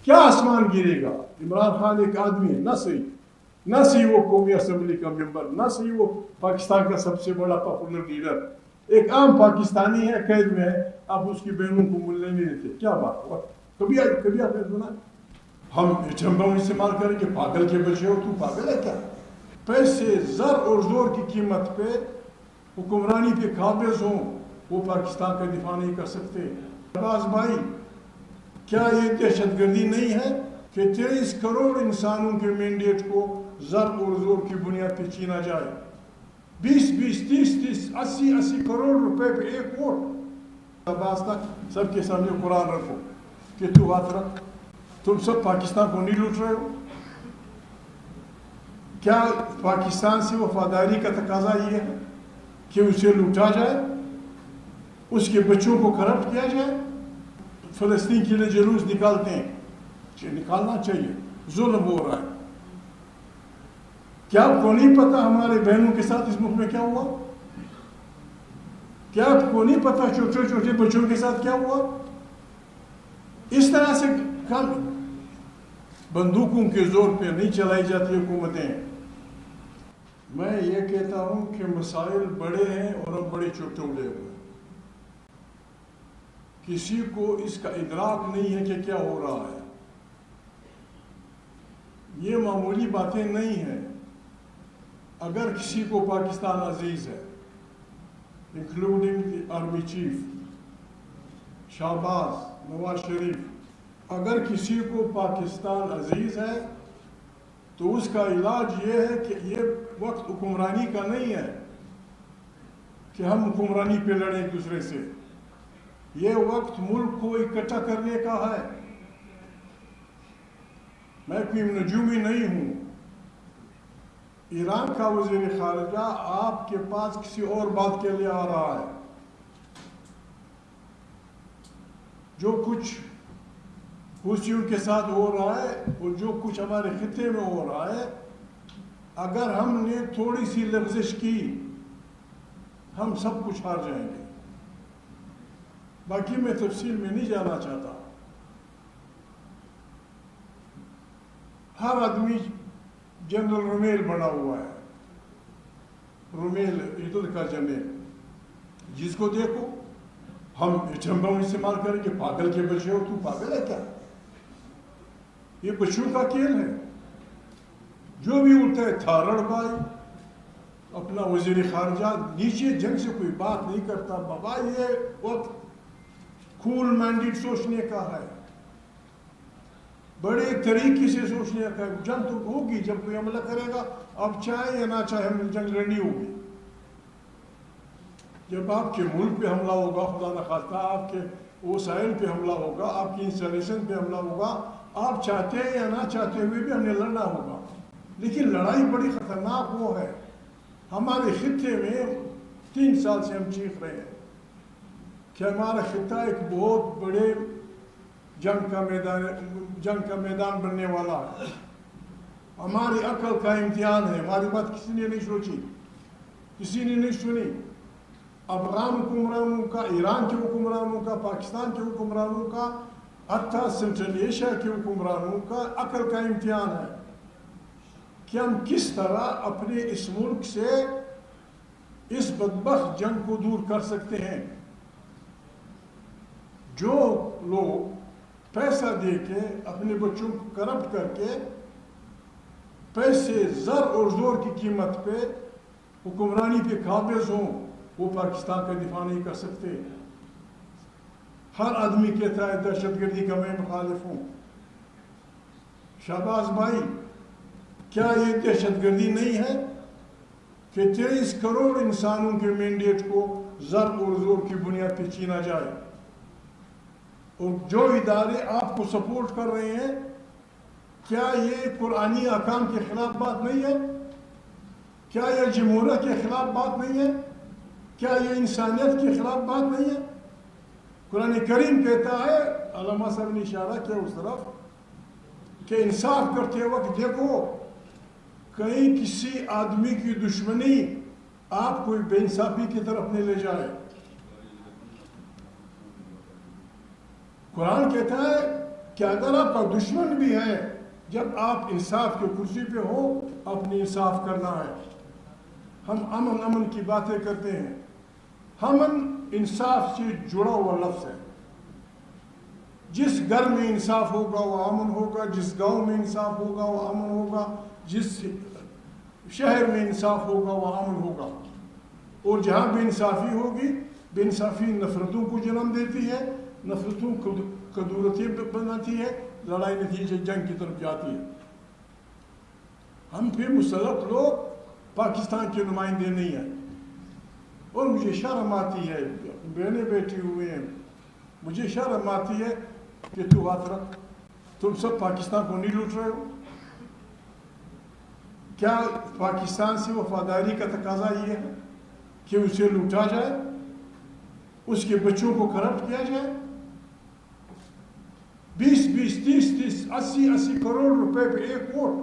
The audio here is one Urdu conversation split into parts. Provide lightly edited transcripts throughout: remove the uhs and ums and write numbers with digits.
کیا آسمان گرے گا؟ عمران خان ایک آدمی ہے، نہ صحیح وہ قومی اسمبلی کا ممبر، نہ صحیح وہ پاکستان کا سب سے بڑا پاپولر لیڈر، ایک عام پاکستانی ہے، قید میں ہے، آپ اس کی بہنوں کو ملنے نہیں دیتے. کیا بات ہوا؟ کبھی آپ نے سنا ہم چمبم استعمال کریں کہ پاگل کے بچے ہو؟ تو پاگل ہے کیا؟ پیسے، زر اور زور کی قیمت پہ حکمرانی پہ قابض ہوں، وہ پاکستان کا دفاع نہیں کر سکتے. شہباز بھائی، کیا یہ دہشت گردی نہیں ہے کہ 23 کروڑ انسانوں کے مینڈیٹ کو زر اور زور کی بنیاد پہ چھینا جائے؟ 20 30 80 کروڑ روپے پہ ایک ووٹ. شہباز تک سب کے سامنے قرآن رکھو کہ تو ہاتھ رکھ، تم سب پاکستان کو نہیں لوٹ رہے ہو؟ کیا پاکستان سے وفاداری کا تقاضا یہ ہے کہ اسے لوٹا جائے، اس کے بچوں کو کرپٹ کیا جائے؟ فلسطین کے لیے جلوس نکالتے ہیں، نکالنا چاہیے، ظلم ہو رہا ہے. کیا آپ کو نہیں پتا ہمارے بہنوں کے ساتھ اس ملک میں کیا ہوا؟ کیا آپ کو نہیں پتا چھوٹے چھوٹے بچوں کے ساتھ کیا ہوا؟ اس طرح سے بندوقوں کے زور پہ نہیں چلائی جاتی حکومتیں. میں یہ کہتا ہوں کہ مسائل بڑے ہیں اور ہم بڑے چٹولے ہوئے. کسی کو اس کا ادراک نہیں ہے کہ کیا ہو رہا ہے. یہ معمولی باتیں نہیں ہیں. اگر کسی کو پاکستان عزیز ہے، including army chief Shahbaz Nawaz Sharif, اگر کسی کو پاکستان عزیز ہے تو اس کا علاج یہ ہے کہ یہ وقت حکمرانی کا نہیں ہے کہ ہم حکمرانی پہ لڑیں ایک دوسرے سے. یہ وقت ملک کو اکٹھا کرنے کا ہے. میں کوئی نجومی نہیں ہوں. ایران کا وزیر خارجہ آپ کے پاس کسی اور بات کے لیے آ رہا ہے. جو کچھ حوثیوں کے ساتھ ہو رہا ہے اور جو کچھ ہمارے خطے میں ہو رہا ہے، اگر ہم نے تھوڑی سی لغزش کی ہم سب کچھ ہار جائیں گے. باقی میں تفصیل میں نہیں جانا چاہتا. ہر آدمی جنرل رومیل بنا ہوا ہے، رومیل عیدل کا جنرل، جس کو دیکھو ہم چمبم استعمال کریں کہ پاگل کے بچے ہو؟ تو پاگل ہے کیا؟ یہ بچوں کا کھیل ہے. جو بھی اٹھتا ہے تھارڑ بھائی اپنا وزیر خارجہ نیچے جنگ سے کوئی بات نہیں کرتا. بابا یہ وقت کول مائنڈیڈ سوچنے کا ہے، بڑے طریقے سے سوچنے کا ہے. جنگ تو ہوگی، جب کوئی حملہ کرے گا آپ چاہے یا نہ چاہے ہم جنگ لڑنی ہوگی. جب آپ کے ملک پہ حملہ ہوگا، خدا نخواستہ آپ کے وسائل پہ حملہ ہوگا، آپ کی انسٹالیشن پہ حملہ ہوگا، آپ چاہتے ہیں یا نہ چاہتے ہوئے بھی ہم نے لڑنا ہوگا. لیکن لڑائی بڑی خطرناک وہ ہے. ہمارے خطے میں 3 سال سے ہم چیخ رہے ہیں کہ ہمارا خطہ ایک بہت بڑے جنگ کا میدان بننے والا ہے. ہماری عقل کا امتحان ہے. ہماری بات کسی نے نہیں سوچی، کسی نے نہیں سنی. افغان حکمرانوں کا، ایران کے حکمرانوں کا، پاکستان کے حکمرانوں کا، حتیٰ سنٹرل ایشیا کے حکمرانوں کا عقل کا امتحان ہے کہ ہم کس طرح اپنے اس ملک سے اس بدبخت جنگ کو دور کر سکتے ہیں. جو لوگ پیسہ دے کے اپنے بچوں کو کرپٹ کر کے پیسے، زر اور زور کی قیمت پہ حکمرانی پہ قابض ہوں، وہ پاکستان کا دفاع نہیں کر سکتے. ہر آدمی کہتا ہے دہشت گردی کا میں مخالف ہوں. شہباز بھائی، کیا یہ دہشت گردی نہیں ہے کہ 23 کروڑ انسانوں کے مینڈیٹ کو زر اور زور کی بنیاد پہ چھینا جائے؟ اور جو ادارے آپ کو سپورٹ کر رہے ہیں، کیا یہ قرآنی احکام کے خلاف بات نہیں ہے؟ کیا یہ جمہوریت کے خلاف بات نہیں ہے؟ کیا یہ انسانیت کے خلاف بات نہیں ہے؟ قرآن کریم کہتا ہے، علامہ صاحب نے اشارہ کیا اس طرف، کہ انصاف کرتے وقت دیکھو کہیں کسی آدمی کی دشمنی آپ کوئی بے انصافی کی طرف نہیں لے جائے. قرآن کہتا ہے کہ اگر آپ کا دشمن بھی ہے، جب آپ انصاف کی کرسی پہ ہو، اپنی انصاف کرنا ہے۔ ہم امن کی باتیں کرتے ہیں، امن انصاف سے جڑا ہوا لفظ ہے۔ جس گھر میں انصاف ہوگا وہ امن ہوگا، جس گاؤں میں انصاف ہوگا وہ امن ہوگا، جس شہر میں انصاف ہوگا وہ امن ہوگا۔ اور جہاں بے انصافی ہوگی، بے انصافی نفرتوں کو جنم دیتی ہے، نفرتوں کو کدورتیں بناتی ہے، لڑائی نتیجے جنگ کی طرف جاتی ہے۔ ہم پھر مسلط لوگ پاکستان کے نمائندے نہیں ہیں، اور مجھے شرم آتی ہے، بہنیں بیٹھی ہوئے ہیں، مجھے شرم آتی ہے کہ تو ہاتھ رکھ، تم سب پاکستان کو نہیں لوٹ رہے ہو؟ کیا پاکستان سے وفاداری کا تقاضا یہ ہے کہ اسے لوٹا جائے، اس کے بچوں کو کرپٹ کیا جائے؟ 20 30 80 کروڑ روپے پہ ایک ووٹ،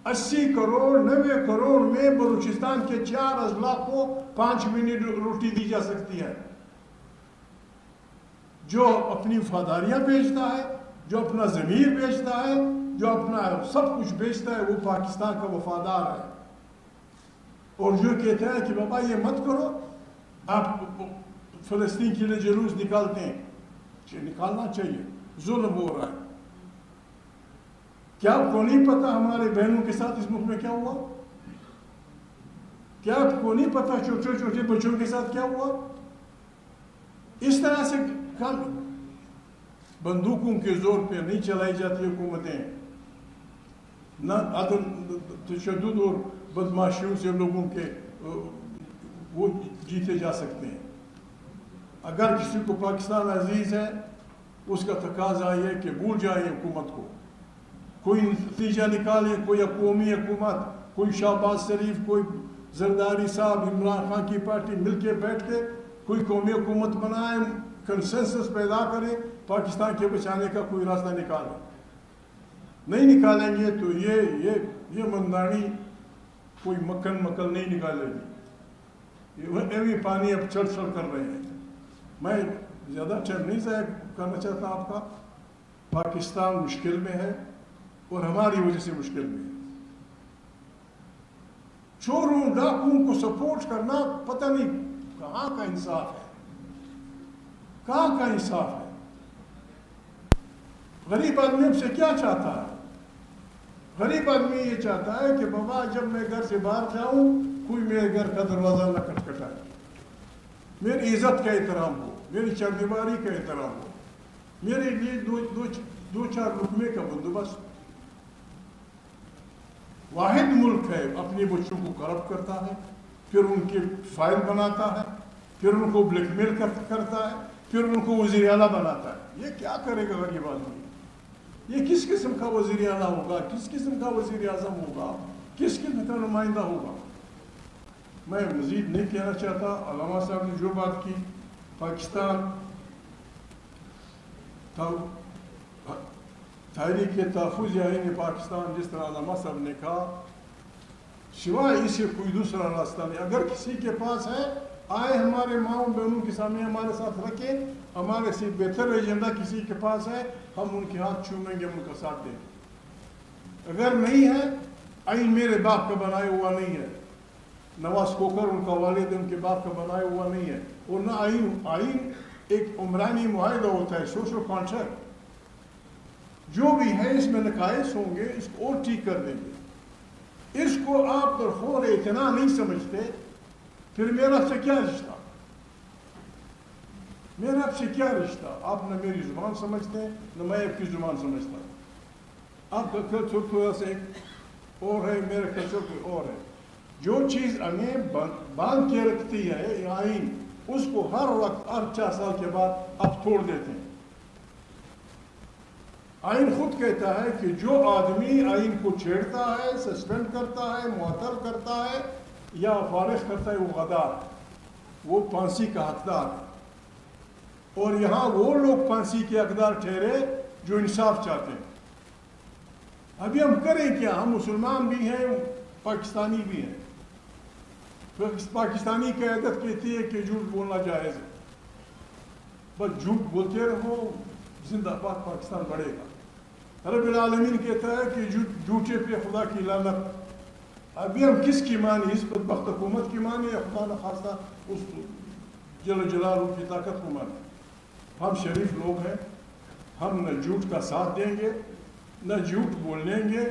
80 کروڑ 90 کروڑ میں بلوچستان کے 4 اضلاع کو 5 منٹ روٹی دی جا سکتی ہے۔ جو اپنی وفاداریاں بیچتا ہے، جو اپنا ضمیر بیچتا ہے، جو اپنا سب کچھ بیچتا ہے، وہ پاکستان کا وفادار ہے۔ اور جو کہتا ہے کہ بابا یہ مت کرو، آپ فلسطین کے لیے جلوس نکالتے ہیں، نکالنا چاہیے، ظلم ہو رہا ہے۔ کیا آپ کو نہیں پتا ہمارے بہنوں کے ساتھ اس ملک میں کیا ہوا؟ کیا آپ کو نہیں پتا چھوٹے چھوٹے بچوں کے ساتھ کیا ہوا؟ اس طرح سے بندوقوں کے زور پہ نہیں چلائی جاتی حکومتیں، نہ عدم تشدد اور بدماشیوں سے لوگوں کے وہ جیتے جا سکتے ہیں۔ اگر کسی کو پاکستان عزیز ہے، اس کا تقاضا یہ کہ بھول جائے حکومت کو، کوئی نتیجہ نکالے، کوئی قومی حکومت، کوئی شہباز شریف، کوئی زرداری صاحب، عمران خان کی پارٹی مل کے بیٹھ کے کوئی قومی حکومت بنائے، کنسنسس پیدا کرے، پاکستان کے بچانے کا کوئی راستہ نکالے۔ نہیں نکالیں گے تو یہ مندانی کوئی مکل نہیں نکالے گی۔ یہ پانی اب چڑھ کر رہے ہیں۔ میں زیادہ ٹائم نہیں ضائع کرنا چاہتا آپ کا۔ پاکستان مشکل میں ہے اور ہماری وجہ سے مشکل میں ہے۔ چوروں ڈاکوؤں کو سپورٹ کرنا پتہ نہیں کہاں کا انصاف ہے، کہاں کا انصاف ہے۔ غریب آدمی ہم سے کیا چاہتا ہے؟ غریب آدمی یہ چاہتا ہے کہ بابا جب میں گھر سے باہر جاؤں، کوئی میرے گھر کا دروازہ نہ کھٹکھٹائے، میری عزت کا احترام ہو، میری چاردیواری کا احترام ہو، میرے لیے دو چار لقمے کا بندوبست۔ واحد ملک ہے اپنے بچوں کو کرپٹ کرتا ہے، پھر ان کے فائل بناتا ہے، پھر ان کو بلیک میل کرتا ہے، پھر ان کو وزیر اعلیٰ بناتا ہے۔ یہ کیا کرے گا غریب آدمی؟ یہ کس قسم کا وزیر اعلیٰ ہوگا، کس قسم کا وزیر اعظم ہوگا، کس قسم کا نمائندہ ہوگا؟ میں مزید نہیں کہنا چاہتا۔ علامہ صاحب نے جو بات کی، پاکستان تحریک تحفظ آئین پاکستان، جس طرح علامہ صاحب نے کہا، سوائے اسے کوئی دوسرا راستہ نہیں۔ اگر کسی کے پاس ہے، آئے ہمارے ماؤں بہنوں کے سامنے ہمارے ساتھ رکھیں، ہمارے سے بہتر ایجنڈا کسی کے پاس ہے، ہم ان کے ہاتھ چومیں گے، ان کا ساتھ دیں گے۔ اگر نہیں ہے، آئین میرے باپ کا بنایا ہوا نہیں ہے، نواز کوکر ان کا والد ان کے باپ کا بنایا ہوا نہیں ہے، اور نہ آئین ایک عمرانی معاہدہ ہوتا ہے، سوشل کانٹریکٹ۔ جو بھی ہے اس میں نقائص ہوں گے، اس کو اور ٹھیک کر دیں گے۔ اس کو آپ درخور اتنا نہیں سمجھتے، پھر میرا سے کیا رشتہ؟ میرا آپ سے کیا رشتہ؟ آپ نہ میری زبان سمجھتے ہیں، نہ میں آپ کی زبان سمجھتا ہوں۔ آپ کا کلچر تھوڑا سا ایک اور ہے، میرا کلچر کوئی اور ہے۔ جو چیز ہمیں باندھ کے رکھتی ہے آئین، اس کو ہر وقت 4 سال کے بعد آپ توڑ دیتے ہیں۔ آئین خود کہتا ہے کہ جو آدمی آئین کو چھیڑتا ہے، سسپینڈ کرتا ہے، معطل کرتا ہے یا فارغ کرتا ہے، وہ غدار ہے، وہ پھانسی کا حقدار ہے۔ اور یہاں وہ لوگ پھانسی کے حقدار ٹھہرے جو انصاف چاہتے ہیں۔ ابھی ہم کریں کیا؟ ہم مسلمان بھی ہیں، پاکستانی بھی ہیں۔ پاکستانی قیادت کہتی ہے کہ جھوٹ بولنا جائز ہے، بس جھوٹ بولتے رہو، زندہ باد پاکستان بڑھے گا۔ رب العالمین کہتا ہے کہ جھوٹے پہ خدا کی لعنت۔ ابھی ہم کس کی مانی؟ اس بدبخت حکومت کی مانی یا خدا نخواستہ اس جل جلالہ کی طاقت کو مانی؟ ہم شریف لوگ ہیں، ہم نہ جھوٹ کا ساتھ دیں گے، نہ جھوٹ بولیں گے،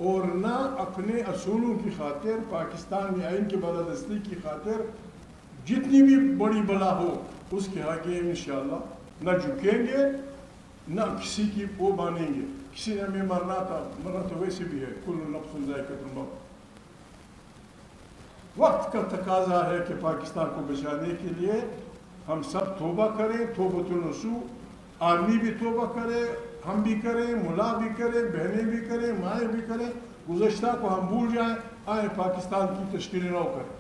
اور نہ اپنے اصولوں کی خاطر، پاکستان آئین کی بالادستی کی خاطر جتنی بھی بڑی بلا ہو اس کے آگے انشاءاللہ نہ جھکیں گے، نہ کسی کی وہ مانیں گے۔ کسی نے ہمیں مرنا تو ویسے بھی ہے، کل نفس ذائقۃ الموت۔ وقت کا تقاضا ہے کہ پاکستان کو بچانے کے لیے ہم سب توبہ کریں، توبۃ النصوح، آدمی بھی توبہ کرے، ہم بھی کریں، ملا بھی کریں، بہنیں بھی کریں، مائیں بھی کریں، گزشتہ کو ہم بھول جائیں، آئیں پاکستان کی تشکیل نو کریں۔